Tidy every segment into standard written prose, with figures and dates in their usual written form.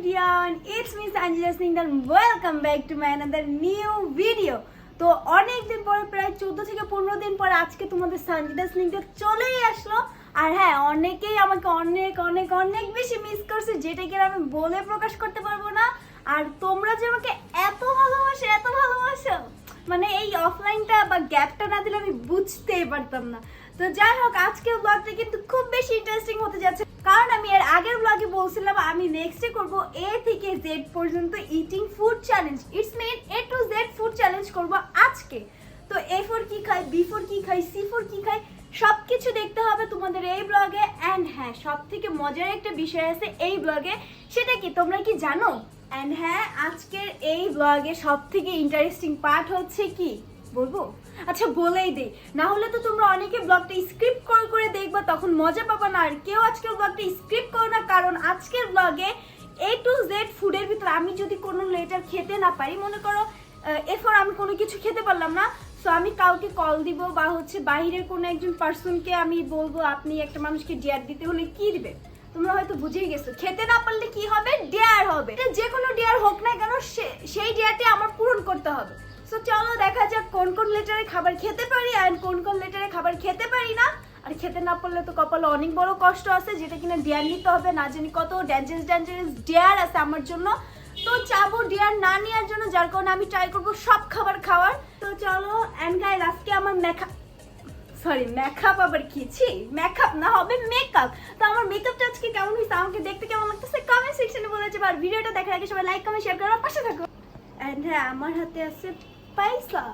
everyone, it's me Sanjana Singh and welcome back to my another new video. তো অনেক দিন পরে প্রায় 14 থেকে 15 দিন পর আজকে তোমাদের সঞ্জিদা স্নিগ্ধা চলেই আসলো। আর হ্যাঁ, অনেকেই আমাকে অনেক অনেক অনেক বেশি মিস করছে, যেটা কি আমি বলে প্রকাশ করতে পারবো না। আর তোমরা যে আমাকে এত ভালোবাসো, মানে এই অফলাইনটা বা গ্যাপটা না দিলে আমি বুঝতেই পারতাম না। তো যাই হোক, আজকের ব্লগটা কিন্তু খুব বেশি ইন্টারেস্টিং হতে যাচ্ছে, কারণ আমি এর আগের ব্লগে বলছিলাম আমি নেক্সটে করব A থেকে Z পর্যন্ত eating food challenge. It's mean A to Z food challenge করব আজকে। তো A4 কি খাই, B4 কি খাই, C4 কি খাই, সবকিছু দেখতে হবে তোমাদের এই ব্লগে। অ্যান্ড হ্যাঁ, সব থেকে মজার একটা বিষয় আছে এই ব্লগে, সেটা কি তোমরা কি জানো? অ্যান্ড হ্যাঁ, আজকের এই ব্লগে সব থেকে ইন্টারেস্টিং পার্ট হচ্ছে কি বলবো? আচ্ছা বলেই দিই, না হলে তো তোমরা অনেকে ব্লগটা স্ক্রিপ্ট করে দেখবা, তখন মজা পাবা না। আর কেউ আজকের ব্লগটা স্ক্রিপ্ট করো না, কারণ আজকের ব্লগে A to Z ফুডের ভিতরে আমি যদি কোনো লেটার খেতে না পারি, মনে করো এরপর আমি কোনো কিছু খেতে পারলাম না, সো আমি কাউকে কল দিব বা হচ্ছে বাইরের কোনো একজন পার্সনকে আমি বলবো আপনি একটা মানুষকে ডেয়ার দিতে হলে কি দিবে, তোমরা হয়তো বুঝেই গেছো। খেতে না পারলে কি হবে? ডেয়ার হবে। যে কোনো ডেয়ার হোক না কেন, সেই ডেয়ারটি আমার পূরণ করতে হবে। সো চলো দেখা যাক কোন কোন লেটারে খাবার খেতে পারি আর কোন কোন লেটারে খাবার খেতে পারি না। আর খেতে না পারলে তো কপালে অনেক বড় কষ্ট আছে, যেটা কিনা ডেয়ার নিতে হবে। না জানি কত ডেঞ্জারাস ডেয়ার আছে আমার জন্য। তো চাবো ডেয়ার না নেওয়ার জন্য, যার কারণে আমি ট্রাই করবো সব খাবার খাওয়ার। তো চলো। অ্যান্ড গাইস, আজকে আমার মেকআপ আবার কিছি মেকআপ না, হবে মেকআপ। তো আমার মেকআপটা আজকে কেমন হয়েছে, আমাকে দেখতে কেমন লাগতেছে কমেন্ট সেকশনে বলে যাবে। আর ভিডিওটা দেখার আগে সবাই লাইক কমেন্ট শেয়ার করার পাশে থাকো। এন্ড হ্যাঁ, আমার হাতে আছে পয়সা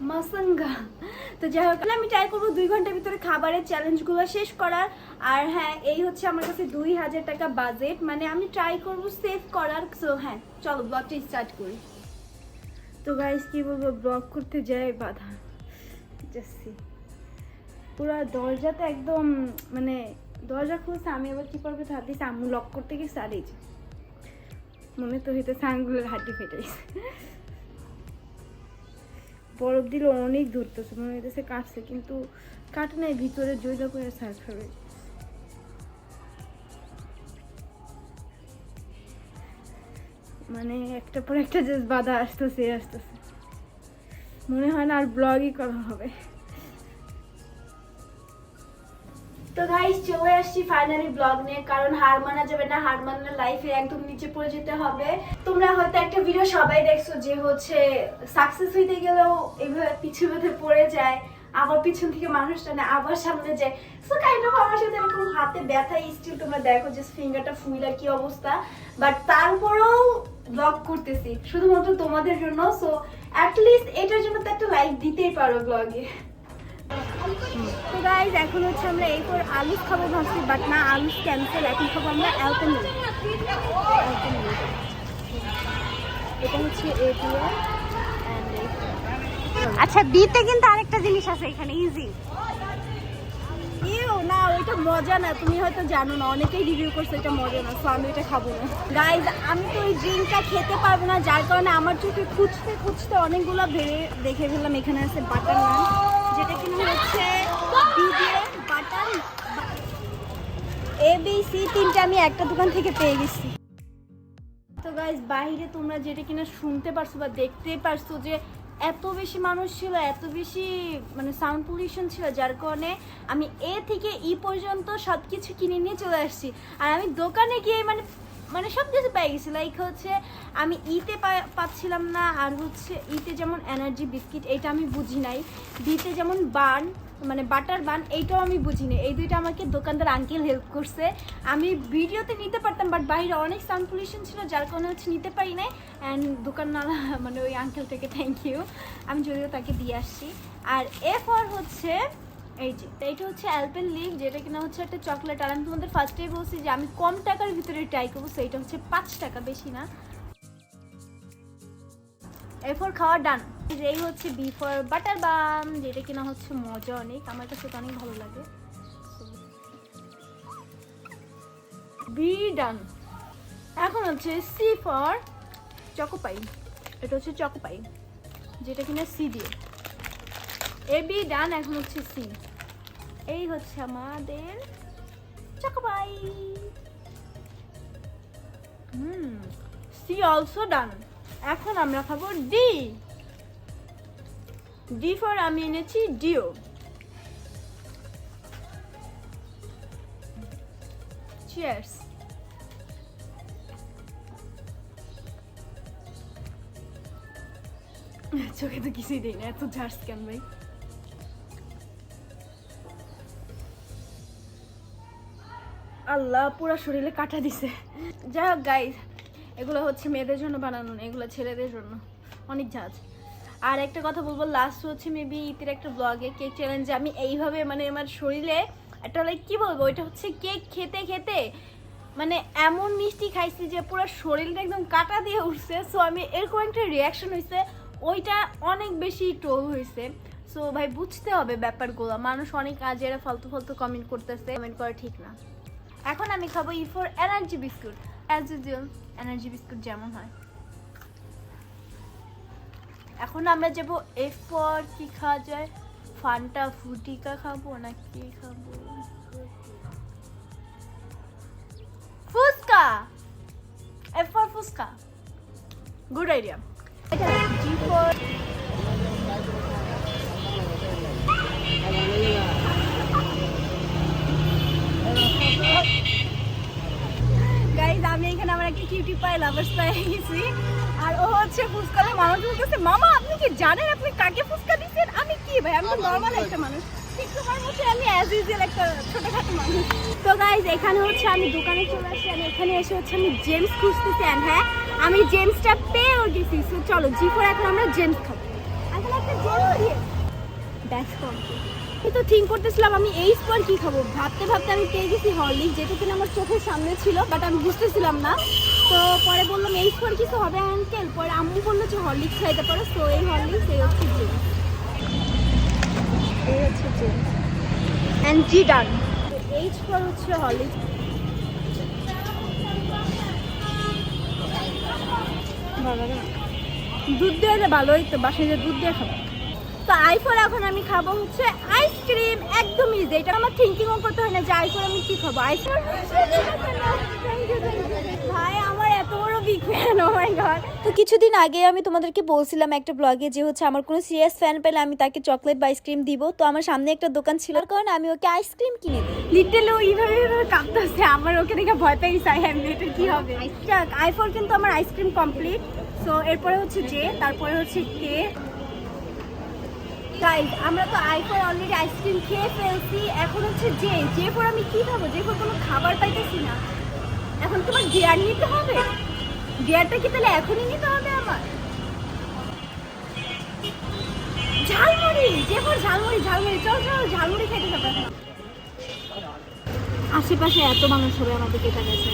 মাসাঙ্গা। তো যাই হোক, আমি ট্রাই করবো 2 ঘন্টার ভিতরে খাবারের চ্যালেঞ্জগুলো শেষ করার। আর হ্যাঁ, এই হচ্ছে আমার কাছে 2000 টাকা বাজেট, মানে আমি ট্রাই করবো সেভ করার। সো হ্যাঁ, চলো ব্লগটা স্টার্ট করি। তো গাইস, কি বলবো, ব্লগ করতে যাই বাধা যাচ্ছি পুরো দরজাতে একদম, মানে দরজা খুলছে, আমি আবার কি করবো ভাবতেছি, আম্মু লক করতে গেছে। আর এই যে মনে তো হইতেছে আঙ্গুলের হাড্ডি ফেটে গেছে। বরফ দিলে অনেক ধরতেছে, মনে হইতেছে কাটছে, কিন্তু কাটে নাই, ভিতরে জৈদা করে সার খাবে। মানে একটা পর একটা জাস্ট বাধা আসতেছে। মনে হয় না আর ব্লগই করা হবে। তো গাইস, চলে আসছি ফাইনালি ব্লগ নিয়ে, কারণ হার মানা যাবে না। হার মানলে লাইফে একদম নিচে পড়ে যেতে হবে। তোমরা হয়তো একটা ভিডিও সবাই দেখছো যে হচ্ছে সাকসেস হইতে গেলেও এইভাবে পিছু বেঁধে পড়ে যায়, আবার পিছন থেকে মানুষ টানে, আবার সামনে যায়। সো কাইন্ড অফ আমার সাথে এরকম হাতে ব্যথা স্টিল তোমরা দেখো যে ফিঙ্গারটা ফুইলা কি অবস্থা, বাট তারপরেও ব্লগ করতেছি শুধুমাত্র তোমাদের জন্য। সো অ্যাটলিস্ট এটার জন্য তো একটা লাইক দিতেই পারো ব্লগে। তো গাইজ, এখন হচ্ছে আমরা এরপর আলু খাবো ভাবছি, বাট না, আলু ক্যান্সেল। এখন খাবো আমরা অ্যালপেনলিব। এটা হচ্ছে আচ্ছা, বিতে কিন্তু আরেকটা জিনিস আছে এখানে, ইজি। ইউ না, ওইটা মজা না, তুমি হয়তো জানো না, অনেকেই রিভিউ করছে এটা মজা না, সো আমি এটা খাবো না। গাইজ, আমি তো ওই ড্রিঙ্কটা খেতে পারবো না, যার কারণে আমার চোখে খুঁজতে অনেকগুলো ভেড়ে দেখে ফেললাম। এখানে আছে বাটার নান, যেটা কিনা হচ্ছে বাটার ABC 3টা আমি একটা দোকান থেকে পেয়ে গেছি। তো গাইজ, বাইরে তোমরা যেটা কিনা শুনতে পারছো বা দেখতে পারছো যে এত বেশি মানুষ ছিল, এত বেশি মানে সাউন্ড পলিউশন ছিল, যার কারণে আমি A থেকে E পর্যন্ত সব কিছু কিনে নিয়ে চলে আসছি। আর আমি দোকানে গিয়ে মানে সব কিছু পেয়ে গেছি। লাইক হচ্ছে আমি ইতে পাচ্ছিলাম না, আর হচ্ছে ইতে যেমন এনার্জি বিস্কিট, এইটা আমি বুঝি নাই। বিতে যেমন বান, মানে বাটার বান, এইটাও আমি বুঝি নাই। এই দুইটা আমাকে দোকানদার আঙ্কেল হেল্প করছে। আমি ভিডিওতে নিতে পারতাম, বাট বাইরে অনেক সাউন্ড পলিউশন ছিল, যার কারণে হচ্ছে নিতে পারি নাই। অ্যান্ড দোকানওয়ালা মানে ওই আঙ্কেলটাকে থ্যাংক ইউ, আমি যদিও তাকে দিয়ে আসছি। আর এরপর হচ্ছে এই যে এইটা হচ্ছে অ্যালপেনলিব, যেটা কিনা হচ্ছে একটা চকলেট। আর আমি তোমাদের ফার্স্টেই বলছি যে আমি কম টাকার ভিতরে ট্রাই করবো, সেইটা হচ্ছে 5 টাকা, বেশি না। এরপর খাওয়া ডান। এই হচ্ছে বিফর বাটার বান, যেটা কিনা হচ্ছে মজা অনেক, আমার কাছে তো অনেক ভালো লাগে। Be done. এখন হচ্ছে সি ফর চকোপাই, এটা হচ্ছে চকোপাই, যেটা কিনা সি দিয়ে। এ বি ডান, এখন হচ্ছে সি। এই হচ্ছে আমাদের চকোপাই। সি অলসো ডান। এখন আমরা খাবো ডি। ডি ফর আমি এনেছি ডিও। চিয়ার্স। চোখে তো কিছুই দেই না, এত ঝাড়স কেন ভাই? আল্লাহ, পুরো শরীরে কাটা দিছে। যাই হোক গাইস, এগুলো হচ্ছে মেয়েদের জন্য বানানো না, এগুলো ছেলেদের জন্য। অনেক ঝাঁজ। আর একটা কথা বলবো, লাস্ট হচ্ছে মেবি ঈদের একটা ব্লগে কেক চ্যালেঞ্জে আমি এইভাবে মানে আমার শরীরে একটা লাইক কি বলবো, ওইটা হচ্ছে কেক খেতে খেতে মানে এমন মিষ্টি খাইছি যে পুরো শরীরটা একদম কাটা দিয়ে উঠছে। সো আমি এরকম একটা রিয়াকশন হয়েছে, ওইটা অনেক বেশি ট্রোল হয়েছে। সো ভাই বুঝতে হবে ব্যাপারগুলো, মানুষ অনেক আজেরা ফালতু ফালতু কমেন্ট করতেছে, কমেন্ট করা ঠিক না। এখন আমি খাবো E for energy biscuit. As usual energy biscuit যেমন হয়। এখন আমরা যাবো এফ ফর কি খাওয়া যায়, ফান্টা ফুটিকা খাবো না কি খাবো? Fuchka. F for fuchka, good idea. G for guys, আমি এখানে আমার একটা কিউটি পাই লাভার্স পেয়ে গেছি। আর ও হচ্ছে ফুচকা মানুষ বলতেছে, মামা আপনি কি জানেন আপনি কাকে ফুচকা দিচ্ছেন? আমি কি ভাই, আমি তো নর্মাল একটা মানুষ, ঠিক তোমার মধ্যে আমি অ্যাজ ইউজুয়াল একটা ছোটখাটো মানুষ। তো গাইজ, এখানে হচ্ছে আমি দোকানে চলে আসছি, আমি এখানে এসে হচ্ছে আমি জেমস খুঁজতেছি। অ্যান্ড হ্যাঁ, আমি জেমসটা পেয়েও গেছি। সো চলো জি ফর এখন আমরা জেমস খাবো। এখন একটা জেমস দিয়ে ব্যাস কমপ্লিট। আমি তো থিঙ্ক করতেছিলাম আমি এইচ পর কি খাবো, ভাবতে ভাবতে আমি পেয়ে গেছি হরলিক্স, যেটা কিনা আমার চোখের সামনে ছিল, বাট আমি বুঝতেছিলাম না। তো পরে বললাম এইচ পর কিছু হবে আঙ্কেল, পরে আম্মু বললো যে হরলিক্স খাইতে পারো। তো এই হরলিক্স, এই হচ্ছে জেমস, এই হচ্ছে জেমস অ্যান্ড জি ডান। তো এইচ পর হচ্ছে হরলিক্স। দুধ দিয়ে ভালোই তো, বাসায় যে দুধ দিয়ে খাবো। তো আইফোর এখন আমি খাবো হচ্ছে আইসক্রিম। একদম ইজি, এটা আমার থিঙ্কিংও করতে হয় না যে আইফোর আমি কি খাবো। আইফোর ভাই আমার এত বড় big fan, O my god. তো কিছুদিন আগে আমি তোমাদেরকে বলছিলাম একটা ব্লগে যে হচ্ছে আমার কোনো সিরিয়াস ফ্যান পেলে আমি তাকে চকলেট বা আইসক্রিম দিব। তো আমার সামনে একটা দোকান ছিল, কারণ আমি ওকে আইসক্রিম কিনে দিই। লিটল ও এইভাবে কাঁদতেছে, আমার ওকে দেখে ভয় পেয়ে গেছে। এটা কি হবে? আইফোর কিন্তু আমার আইসক্রিম কমপ্লিট। সো এরপরে হচ্ছে জে, তারপরে হচ্ছে কে। গাইস, আমরা তো আইফোর অলরেডি আইসক্রিম খেয়ে ফেলছি, এখন হচ্ছে জে। জে পর আমি কি খাবো? জে পর কোনো খাবার পাইতেছি না। এখন তোমার গিয়ার নিতে হবে। গিয়ারটা কি তাহলে এখনই নিতে হবে আমার? ঝালমুড়ি। জে পর ঝালমুড়ি। ঝালমুড়ি, চল চল ঝালমুড়ি খেতে যাবো এখন। আশেপাশে এত মানুষ হবে আমাদেরকে তাকাচ্ছে।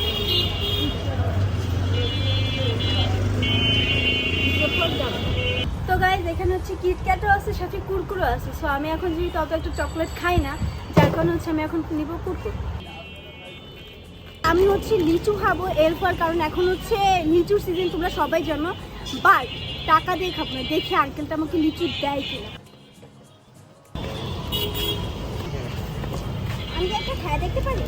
তো গাইজ, এখানে হচ্ছে কিটক্যাটও আছে, সাথে কুরকুরও আছে। সো আমি এখন যেহেতু অত একটা চকলেট খাই না, যার কারণে হচ্ছে আমি এখন নিব কুরকুর। আমি হচ্ছে লিচু খাবো এরপর, কারণ এখন হচ্ছে লিচুর সিজন, তোমরা সবাই জানো। বাট টাকা দিয়ে খাবো না, দেখি আঙ্কেলটা আমাকে লিচু দেয় কিনা। আমি কি একটা খায় দেখতে পারি?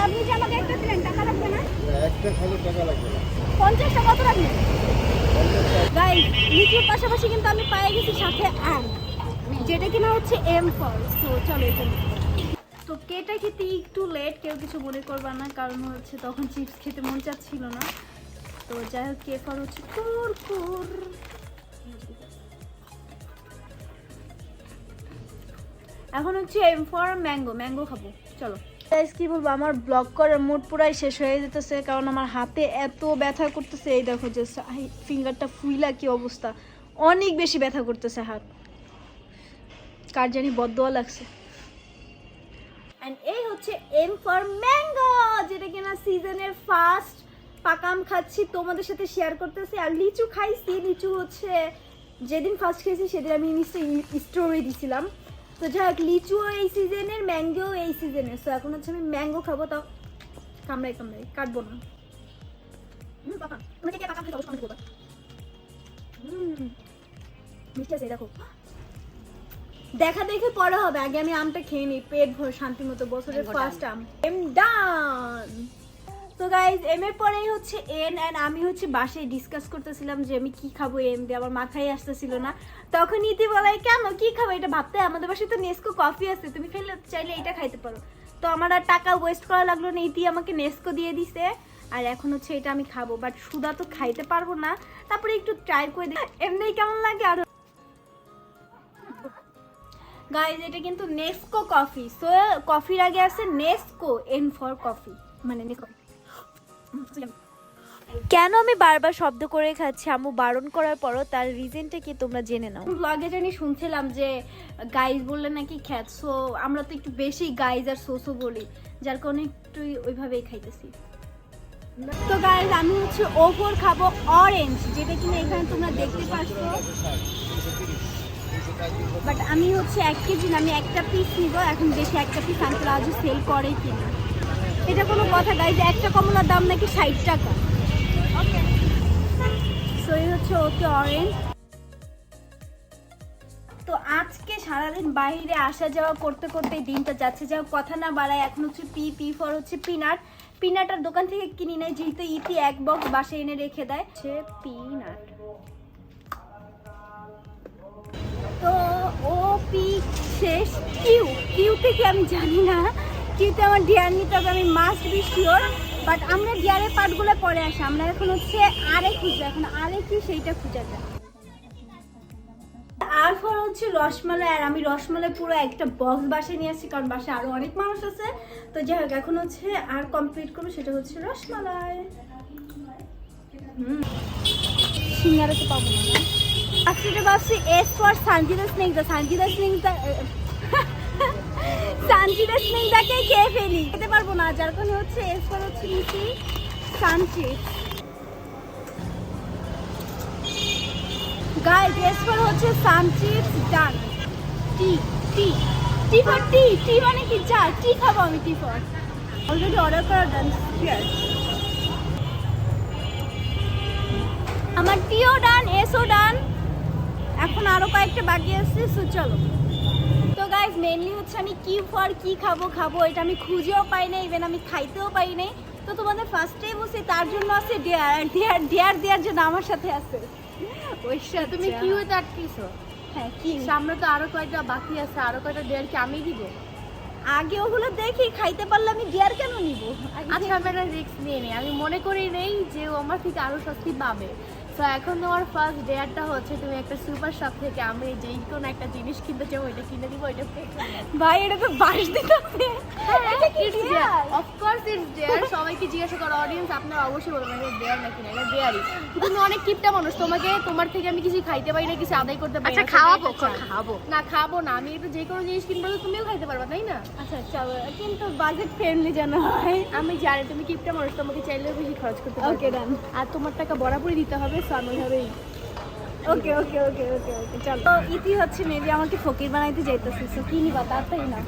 আপনি যে আমাকে একটা দিলেন, টাকা লাগবে না? একটা খালি টাকা লাগবে না। 50 টাকা কত লাগবে? গাইস, লিচুর পাশাপাশি কিন্তু আমি পেয়ে গেছি সাথে আম, যেটা কিনা হচ্ছে এম ফল। তো চলো এটা। তো কেটা খেতে একটু লেট, কেউ কিছু মনে করবা না, কারণ হচ্ছে তখন চিপস খেতে মন চাচ্ছিল না। তো যাই হোক, কে ফল হচ্ছে কুরকুর। এখন হচ্ছে এম ফর ম্যাঙ্গো। ম্যাঙ্গো খাবো, চলো। কি বলবো, আমার ব্লগ করার মুড পুরাই শেষ হয়ে যেতেছে, কারণ আমার হাতে এত ব্যথা করতেছে। এই দেখো যে ফিঙ্গারটা ফুইলা কি অবস্থা, অনেক বেশি ব্যথা করতেছে হাত, কার জানি বদদোয়া লাগছে। এন্ড এই হচ্ছে এম ফর ম্যাঙ্গো, যেটা কিনা সিজনের ফার্স্ট পাকাম খাচ্ছি, তোমাদের সাথে শেয়ার করতেছি। আর লিচু খাইছি, লিচু হচ্ছে যেদিন ফার্স্ট খেয়েছি সেদিন আমি স্টোরি দিছিলাম। তো যাই হোক, লিচু এই সিজনের, ম্যাঙ্গো এই সিজনের। সো এখন হচ্ছে আমি ম্যাঙ্গো খাবো, তাও কামড়াই কামড়াই, কাটবো না। মিষ্টি আছে দেখো, দেখা দেখে পরে হবে, আগে আমি আমটা খেয়ে নিই পেট ভর শান্তি মতো, বছরের ফার্স্ট আম। Am done. তো গাইজ এম এর পরেই হচ্ছে এন, এন্ড আমি হচ্ছে বাসায় ডিসকাস করতেছিলাম যে আমি কি খাবো এম দিয়ে, আমার মাথায় আসতেছিল না। তখন ইতি বলাই কেন কি খাবো এটা ভাবতে, আমাদের বাসায় তো নেস্কো কফি আছে, তুমি চাইলে এটা খাইতে পারো। তো আমার আর টাকা ওয়েস্ট করা লাগলো না, ইতি আমাকে নেস্কো দিয়ে দিছে। আর এখন হচ্ছে এটা আমি খাবো, বাট সুদা তো খাইতে পারবো না, তারপরে একটু ট্রাই করে দিই এমনি কেমন লাগে। আর গাইজ এটা কিন্তু নেস্কো কফি, সো কফির আগে আছে নেস্কো, এন ফর কফি, মানে কেন আমি বারবার শব্দ করে খাচ্ছি আম্মু বারণ করার পরও, তার রিজনটা কি তোমরা জেনে নাও। ব্লগে জানি শুনছিলাম যে গাইজ বললে নাকি খ্যাত, সো আমরা তো একটু বেশি গাইজ আর সোসো বলি, যার কারণে একটু ওইভাবেই খাইতেছি। তো গাইজ আমি হচ্ছে ওভর খাবো অরেঞ্জ, যেটা কিনা এখানে তোমরা দেখতে পাচ্ছ, বাট আমি হচ্ছে 1 কেজি না, আমি একটা পিস নিব। এখন দেখি একটা পিস আঙ্কেল আজও সেল করে কিনা, এটা কোনো কথা গাইজ। একটা কমলার দাম নাকি 60 টাকা। সো এই হচ্ছে ওকে অরেঞ্জ। তো আজকে সারাদিন বাইরে আসা যাওয়া করতে করতে দিনটা যাচ্ছে, যাও কথা না বাড়ায়। এখন হচ্ছে পি ফর হচ্ছে পিনাট। পিনাটার দোকান থেকে কিনি নাই, যেহেতু ইতি 1 বক্স বাসায় এনে রেখে দেয়। হচ্ছে পিনাট। তো ও পি শেষ। কিউতে কি আমি জানি না, কিউতে আমার ডিয়ার নিতে হবে, আমি মাস্ট বি শিওর। বাট আমরা ডিয়ারের পার্টগুলো পরে আসি, আমরা এখন হচ্ছে আরে খুঁজবো, এখন আরে কি সেইটা খুঁজে যায়। আর পর হচ্ছে রসমালাই, আর আমি রসমালাই পুরো একটা বক্স বাসায় নিয়ে আসছি, কারণ বাসায় আরো অনেক মানুষ আছে। তো যাই হোক এখন হচ্ছে আর কমপ্লিট করবো, সেটা হচ্ছে রসমালাই। সিঙ্গারা তো পাবো না। আজকে ভাবছি এস ফর সানজিদা স্নেকদা, সানজিদা স্নেকদাকে খেয়ে ফেলি, খেতে পারবো না, যার কারণে হচ্ছে এস ফর হচ্ছে ইতি সানচিজ। গাইস এস ফর হচ্ছে সানচিজ ডান। টি ফর টি মানে কি চা, টি খাবো আমি, টি ফর অলরেডি অর্ডার করা ডান। আমার টিও ডান, এসও ডান, এখন আরো কয়েকটা বাকি আছে। সো চলো। তো গাইজ মেইনলি হচ্ছে আমি কি ফর কি খাবো এটা আমি খুঁজেও পাই না, ইভেন আমি খাইতেও পাই নাই। তো তোমাদের ফার্স্টেই বসে তার জন্য আছে ডেয়ার দেওয়ার জন্য আমার সাথে আছে ওই সাথে। তুমি কিউতে আটকিছো? হ্যাঁ কি সামনে তো আরো কয়টা বাকি আছে, আরো কয়টা ডেয়ার কি আমি দিব? আগে ওগুলো দেখি খাইতে পারলে আমি ডেয়ার কেন নিব। আচ্ছা আমি একটা রিস্ক নিয়ে নিই, আমি মনে করি নেই যে ও আমার থেকে আরো সস্তি পাবে। তো এখন তোমার ফার্স্ট ডেয়ারটা হচ্ছে তুমি একটা সুপার শপ থেকে আমি যেই কোনো একটা জিনিস কিনতে চাও ওইটা কিনে দিব, ওইটা ভাই এটা তো বাস দিতে হবে। এটা কি ডেয়ার? Of course it's dare. সবাইকে জিজ্ঞাসা করো অডিয়েন্স, আপনারা অবশ্যই বলবেন এটা ডেয়ার নাকি না। এটা ডেয়ারই। তুমি অনেক কিপটা মানুষ, তোমার থেকে আমি কিছু খাইতে পারি না, কিছু আদায় করতে পারি না। আচ্ছা খাওয়াবো না খাবো না, আমি একটু যে কোনো জিনিস কিনবো তো তুমিও খাইতে পারবা, তাই না? আচ্ছা চলো, কিন্তু বাজেট ফ্রেন্ডলি যেন হয়। আমি জানি তুমি কিপটা মানুষ, তোমাকে চাইলেও বেশি খরচ করতে পারবে। ওকে ডান। আর তোমার টাকা বরাবরই দিতে হবে, সো আমি ওইভাবেই। ওকে চলো। তো ইতি হচ্ছে মেবি আমাকে ফকির বানাইতে যাইতেছে, সো কি নিবা তাড়াতাড়ি না।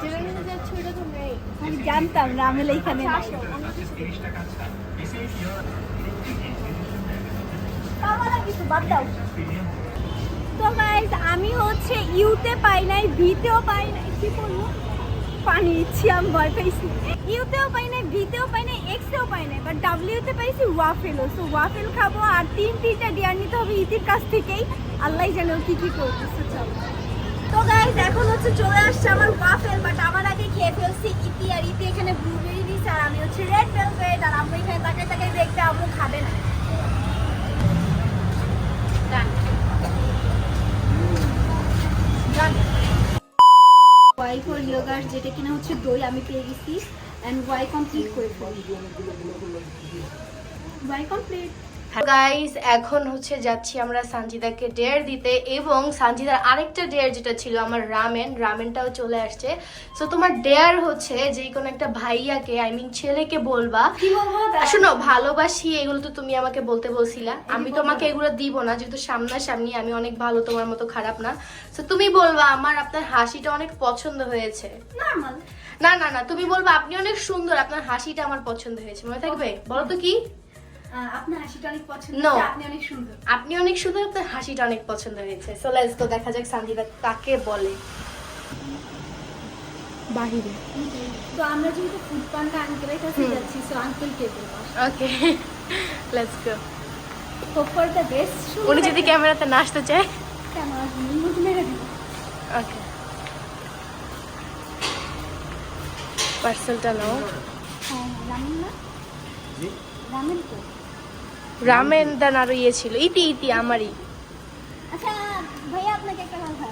যেটা নিতে যাচ্ছ ওইটা তো নেই। আমি জানতাম না, আমি এইখানে না। পাওয়া কিছু বাদ দাও। তো গাইস আমি হচ্ছে ইউতে পাই নাই, ভিতেও পাই নাই, কি বলবো পানি ইচ্ছি, আমি ভয় পাইছি। ইউতেও পাই নাই, ভিতেও পাই নাই, এক্সেও পাই নাই, বাট ডাব্লিউতে পাইছি ওয়াফেল। সো ওয়াফেল খাবো, আর 3টা ডিয়ার নিতে হবে ইতির কাছ থেকেই। আল্লাহ জানে ও কি করতেছে। চলো। তো গাইস এখন হচ্ছে চলে আসছে আমার ওয়াফেল, বাট আমার আগে খেয়ে ফেলছি ইতি, আর ইতি এখানে ব্লুবেরি দিচ্ছে, আর আমি হচ্ছে রেড ভেলভেট, আর আমরা এখানে তাকাই দেখতে আম্মু খাবে না। ওয়াই ফর ইয়োগার্ট, যেটা কিনা হচ্ছে দই, আমি পেয়ে গেছি। এন্ড ওয়াই কমপ্লিট করে ফেলি। Y complete. গাইস এখন হচ্ছে যাচ্ছি আমরা সানজিদাকে ডেয়ার দিতে, এবং সানজিদার আরেকটা ডেয়ার যেটা ছিল আমার রামেনটাও চলে আসছে। সো তোমার ডেয়ার হচ্ছে যে কোনো একটা ভাইয়াকে, আই মিন ছেলেকে বলবা, কি বলবো শোনো ভালোবাসি, এগুলো তো তুমি আমাকে বলতে বলছিলা, আমি তোমাকে এগুলো দিব না, যেহেতু সামনাসামনি আমি অনেক ভালো, তোমার মতো খারাপ না। সো তুমি বলবা আমার আপনার হাসিটা অনেক পছন্দ হয়েছে। নরমাল না তুমি বলবা আপনি অনেক সুন্দর, আপনার হাসিটা আমার পছন্দ হয়েছে। মনে থাকবে? বলো তো কি? আপনার হাসিটা অনেক পছন্দ No. হয়েছে, আপনি অনেক সুন্দর। আপনি অনেক সুন্দর, আপনার হাসিটা অনেক পছন্দ হয়েছে। সো লেটস গো, দেখা যাক সানজিদা কাকে বলে বাহিরে। তো আমরা যেহেতু ফুড পান্ডা আঙ্কেলের কাছে যাচ্ছি, সো আঙ্কেলকে বলবো okay, let's go. Hope for the best. উনি যদি ক্যামেরাতে না আসতে চায়, কেন আসবেন, মুখ মেরে দিব। ওকে, পার্সেলটা নাও। হ্যাঁ রামেন না, রামেন তো। রামেন দান আরো ইয়ে ছিল, ইতি ইতি আমারই। আচ্ছা ভাইয়া, আপনাকে একটা কথা,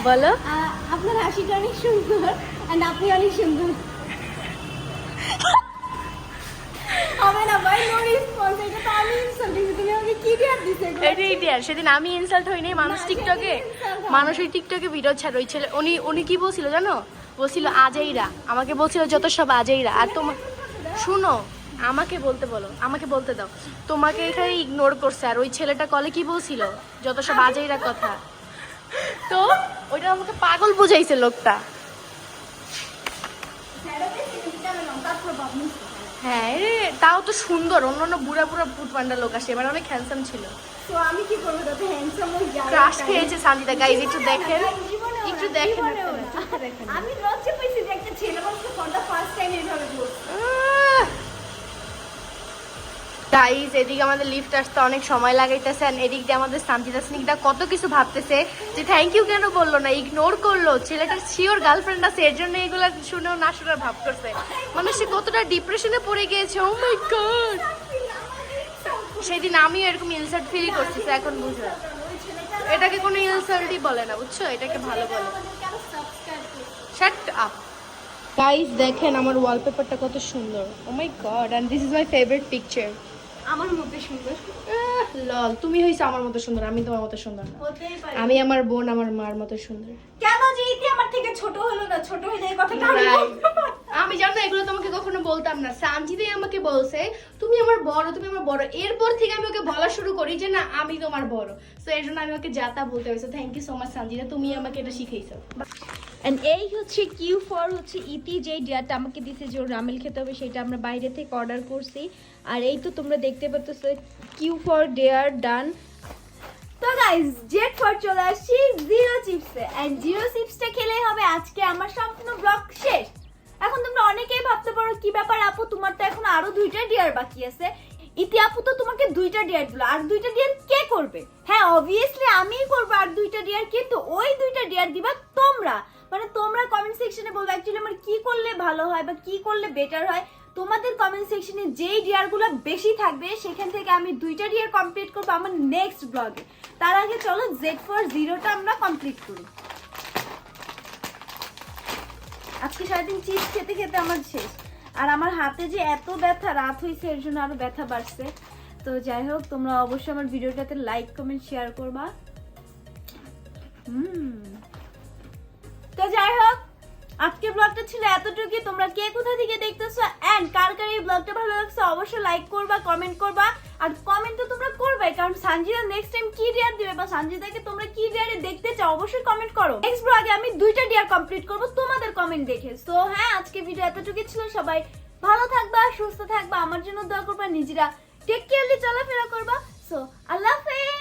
বলো। আপনার হাসিটা অনেক সুন্দর এন্ড আপনি অনেক সুন্দর। হবে না ভাই, নো রেসপন্স। এটা তো আমি ইনসাল্ট দিছি, তুমি আমাকে কি দিয়ে দিতে গো? এটাই ইতিহাস। সেদিন আমি ইনসাল্ট হই নাই, মানুষ টিকটকে, মানুষ ওই টিকটকে ভিডিও ছাড়, ওই ছেলে উনি কি বলছিল জানো? বলছিল আজাইরা, আমাকে বলছিল যত সব আজাইরা। আর তোমার শুনো, আমাকে বলতে বলো, আমাকে বলতে দাও। তোমাকে এখানে ইগনোর করছে, আর ওই ছেলেটা কলে কি বলছিল? যত সব আজাইরা কথা। তো ওইটা আমাকে পাগল বুঝাইছে লোকটা। হ্যাঁ রে, তাও তো সুন্দর। অন্যান্য বুড়া বুড়া ফুট পান্ডা লোক আসে, এবার অনেক হ্যান্ডসাম ছিল। তো আমি কি করব, তাতে হ্যান্ডসাম হয়ে যাবে। ক্রাশ খেয়েছে সানজিদা। গাইজ একটু দেখেন, জীবনেও না, একটু দেখেন জীবনেও আপনারা, না। চোখে দেখেন। আমি লজ্জা পেয়েছি যে একটা ছেলে মানুষ ফর দ্য ফার্স্ট টাইম এইভাবে বলছে। গাইজ এদিকে আমাদের লিফট আসতে অনেক সময় লাগাইতেছে, আর এদিক দিয়ে আমাদের সানজিদা স্নিগ্ধা কত কিছু ভাবতেছে যে থ্যাংক ইউ কেন বললো না, ইগনোর করলো। ছেলেটার শিওর গার্লফ্রেন্ড আছে, এর জন্য এগুলো শুনেও না শোনার ভাব করছে। মানে সে কতটা ডিপ্রেশনে পড়ে গিয়েছে। ও মাই গড, সেদিন আমিও এরকম ইনসাল্ট ফিল করতেছি, এখন বুঝো। এটাকে কোনো ইনসাল্টই বলে না, বুঝছো? এটাকে ভালো বলে। Shut up. গাইস দেখেন আমার ওয়ালপেপারটা কত সুন্দর। Oh my God, and this is my favourite picture. আমার মধ্যে সুন্দর লল, তুমি হইছো আমার মতো সুন্দর, আমি তোমার মতো সুন্দর না। হতেই পারে। আমি আমার বোন আমার মার মতো সুন্দর। কেন যে ইতি আমার থেকে ছোট হলো না? ছোট হলে এই কথাটা আমি Right. বলতে পারবো। আমি জানো এগুলো তোমাকে কখনো বলতাম না। সানজিদে আমাকে বলছে তুমি আমার বড়, তুমি আমার বড়। এরপর থেকে আমি ওকে বলা শুরু করি যে না আমি তোমার বড়। সো এর জন্য আমি ওকে যাতা বলতে হয়েছে। Thank you so much Sanjida, তুমি আমাকে এটা শিখাইছো। এন্ড এই হচ্ছে কিউ ফর হচ্ছে ইতি, যেই ডিয়ারটা আমাকে দিছে যে ওর রামেল খেতে হবে, সেটা আমরা বাইরে থেকে অর্ডার করছি। আর এই তো তোমরা দেখতে পাচ্ছ কিউ ফর ডেয়ার ডান। তো গাইস, জেট ফর চলে আসছি জিরো চিপসে, এন্ড জিরো চিপসটা খেলেই হবে আজকে আমার সম্পূর্ণ ব্লগ শেষ। এখন তোমরা অনেকেই ভাবতে পারো কি ব্যাপার আপু, তোমার তো এখন আরো 2টা ডিয়ার বাকি আছে। ইতি আপু তো তোমাকে 2টা ডিয়ার দিল, আর 2টা ডিয়ার কে করবে? হ্যাঁ অবভিয়াসলি আমিই করবো আর 2টা ডিয়ার, কিন্তু ওই 2টা ডিয়ার দিবা তোমরা। মানে তোমরা কমেন্ট সেকশনে বলবে অ্যাকচুয়ালি আমার কি করলে ভালো হয় বা কি করলে বেটার হয়। তোমাদের কমেন্ট সেকশনে যেই ডিয়ারগুলো বেশি থাকবে সেখান থেকে আমি 2টা ডিয়ার কমপ্লিট করবো আমার নেক্সট ব্লগে। তার আগে চলো জেড ফর জিরোটা আমরা কমপ্লিট করি। আজকে সারাদিন চিপস খেতে খেতে আমার শেষ, আর আমার হাতে যে এত ব্যথা, রাত হয়েছে এর জন্য আরো ব্যথা বাড়ছে। তো যাই হোক, তোমরা অবশ্যই আমার ভিডিওটাতে লাইক কমেন্ট শেয়ার করবা। তো যাই হোক, আজকের ব্লগটা ছিল এতটুকুই। তোমরা কে কোথা থেকে দেখতেছো এন্ড কার কার এই ব্লগটা ভালো লাগছে অবশ্যই লাইক করবা, কমেন্ট করবা। আর কমেন্ট তো তোমরা করবাই, কারণ সানজিদা নেক্সট টাইম কি ডিয়ার দিবে বা সানজিদাকে তোমরা কি ডিয়ারে দেখতে চাও অবশ্যই কমেন্ট করো। নেক্সট ব্লগে আমি 2টা ডিয়ার কমপ্লিট করব তোমাদের কমেন্ট দেখে। সো হ্যাঁ, আজকে ভিডিও এতটুকুই ছিল। সবাই ভালো থাকবা, সুস্থ থাকবা, আমার জন্য দোয়া করবা, নিজেরা টেক কেয়ারলি চলাফেরা করবা। সো আল্লাহ হাফেজ।